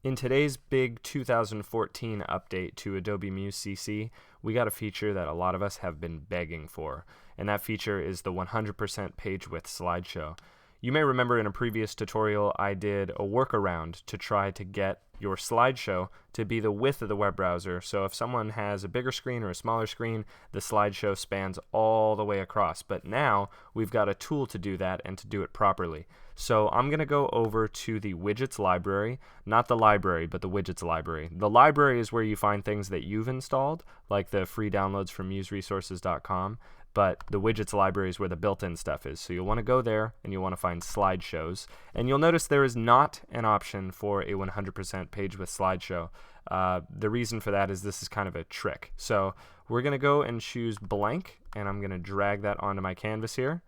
In today's big 2014 update to Adobe Muse CC, we got a feature that a lot of us have been begging for, and that feature is the 100% page width slideshow. You may remember in a previous tutorial I did a workaround to try to get your slideshow to be the width of the web browser, so if someone has a bigger screen or a smaller screen, the slideshow spans all the way across. But now we've got a tool to do that and to do it properly. So I'm going to go over to the widgets library, not the library, but the widgets library. The library is where you find things that you've installed, like the free downloads from museresources.com. But the widgets library is where the built-in stuff is. So you'll want to go there and you'll want to find slideshows. And you'll notice there is not an option for a 100% page with slideshow. The reason for that is this is kind of a trick. So we're going to go and choose blank, and I'm going to drag that onto my canvas here.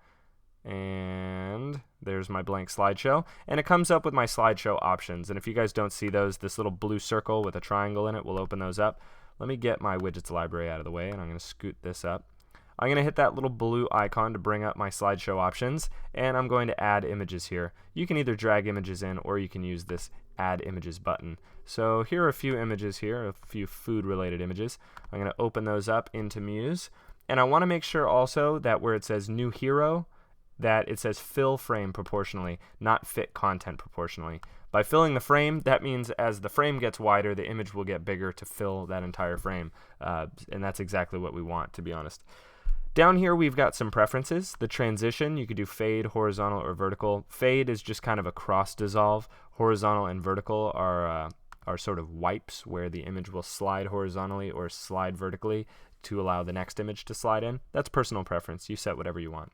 And there's my blank slideshow. And it comes up with my slideshow options. And if you guys don't see those, this little blue circle with a triangle in it will open those up. Let me get my widgets library out of the way, and I'm going to scoot this up. I'm going to hit that little blue icon to bring up my slideshow options, and I'm going to add images here. You can either drag images in or you can use this add images button. So here are a few images here, a few food related images. I'm going to open those up into Muse, and I want to make sure also that where it says new hero, that it says fill frame proportionally, not fit content proportionally. By filling the frame, that means as the frame gets wider, the image will get bigger to fill that entire frame, and that's exactly what we want, to be honest. Down here we've got some preferences. The transition, you could do fade, horizontal, or vertical. Fade is just kind of a cross dissolve. Horizontal and vertical are sort of wipes where the image will slide horizontally or slide vertically to allow the next image to slide in. That's personal preference. You set whatever you want.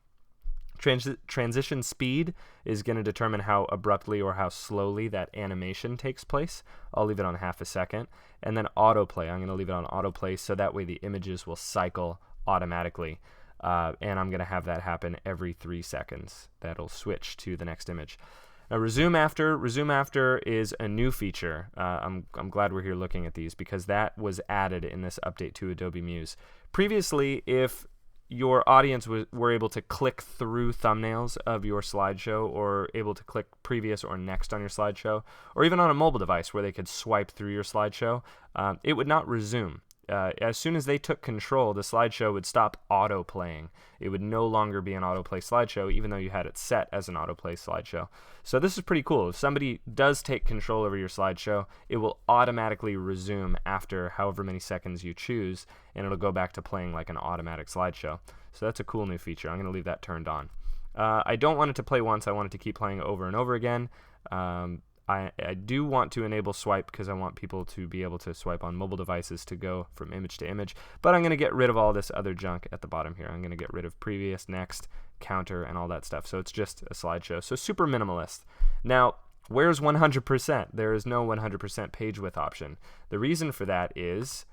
Transition speed is going to determine how abruptly or how slowly that animation takes place. I'll leave it on half a second. And then autoplay, I'm going to leave it on autoplay so that way the images will cycle automatically, and I'm going to have that happen every 3 seconds. That'll switch to the next image. Now resume after is a new feature. I'm glad we're here looking at these because that was added in this update to Adobe Muse. Previously, if your audience were able to click through thumbnails of your slideshow or able to click previous or next on your slideshow, or even on a mobile device where they could swipe through your slideshow, it would not resume. As soon as they took control, the slideshow would stop auto-playing. It would no longer be an autoplay slideshow, even though you had it set as an autoplay slideshow. So this is pretty cool. If somebody does take control over your slideshow, it will automatically resume after however many seconds you choose, and it'll go back to playing like an automatic slideshow. So that's a cool new feature. I'm going to leave that turned on. I don't want it to play once. I want it to keep playing over and over again. I do want to enable swipe because I want people to be able to swipe on mobile devices to go from image to image, but I'm going to get rid of all this other junk at the bottom here. I'm going to get rid of previous, next, counter, and all that stuff, so it's just a slideshow. So super minimalist. Now, where's 100%? There is no 100% page width option. The reason for that is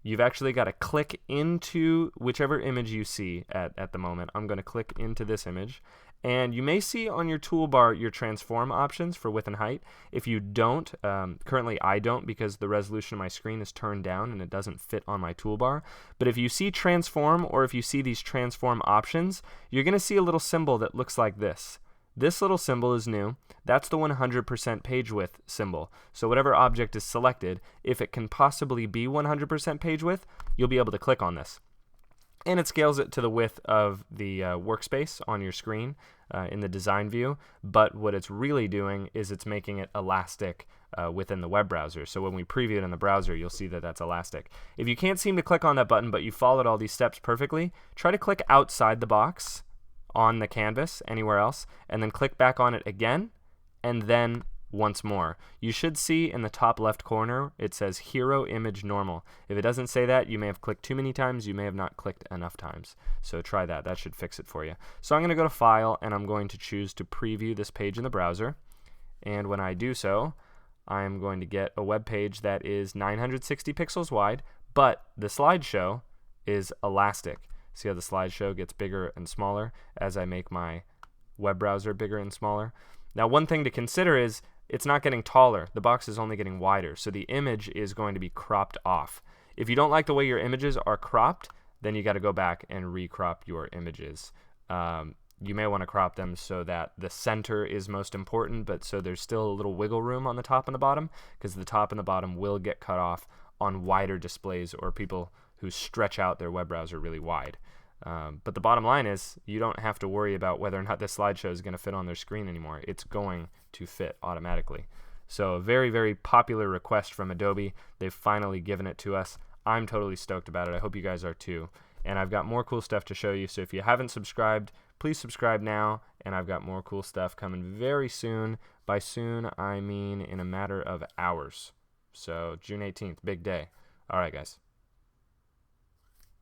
you've actually got to click into whichever image you see at the moment. I'm going to click into this image. And you may see on your toolbar your transform options for width and height. If you don't, currently I don't because the resolution of my screen is turned down and it doesn't fit on my toolbar. But if you see transform or if you see these transform options, you're going to see a little symbol that looks like this. This little symbol is new. That's the 100% page width symbol. So whatever object is selected, if it can possibly be 100% page width, you'll be able to click on this. And it scales it to the width of the workspace on your screen in the design view. But what it's really doing is it's making it elastic within the web browser. So when we preview it in the browser, you'll see that that's elastic. If you can't seem to click on that button, but you followed all these steps perfectly, try to click outside the box on the canvas, anywhere else, and then click back on it again, and then once more. You should see in the top left corner it says hero image normal. If it doesn't say that, you may have clicked too many times, you may have not clicked enough times. So try that. That should fix it for you. So I'm going to go to File and I'm going to choose to preview this page in the browser. And when I do so, I'm going to get a web page that is 960 pixels wide, but the slideshow is elastic. See how the slideshow gets bigger and smaller as I make my web browser bigger and smaller? Now one thing to consider is it's not getting taller. The box is only getting wider, so the image is going to be cropped off. If you don't like the way your images are cropped, then you got to go back and recrop your images. you may want to crop them so that the center is most important, but so there's still a little wiggle room on the top and the bottom, because the top and the bottom will get cut off on wider displays or people who stretch out their web browser really wide. But the bottom line is you don't have to worry about whether or not this slideshow is going to fit on their screen anymore. It's going to fit automatically. So a very, very popular request from Adobe. They've finally given it to us. I'm totally stoked about it. I hope you guys are too. And I've got more cool stuff to show you. So if you haven't subscribed, please subscribe now. And I've got more cool stuff coming very soon. By soon, I mean in a matter of hours. So June 18th, big day. All right, guys.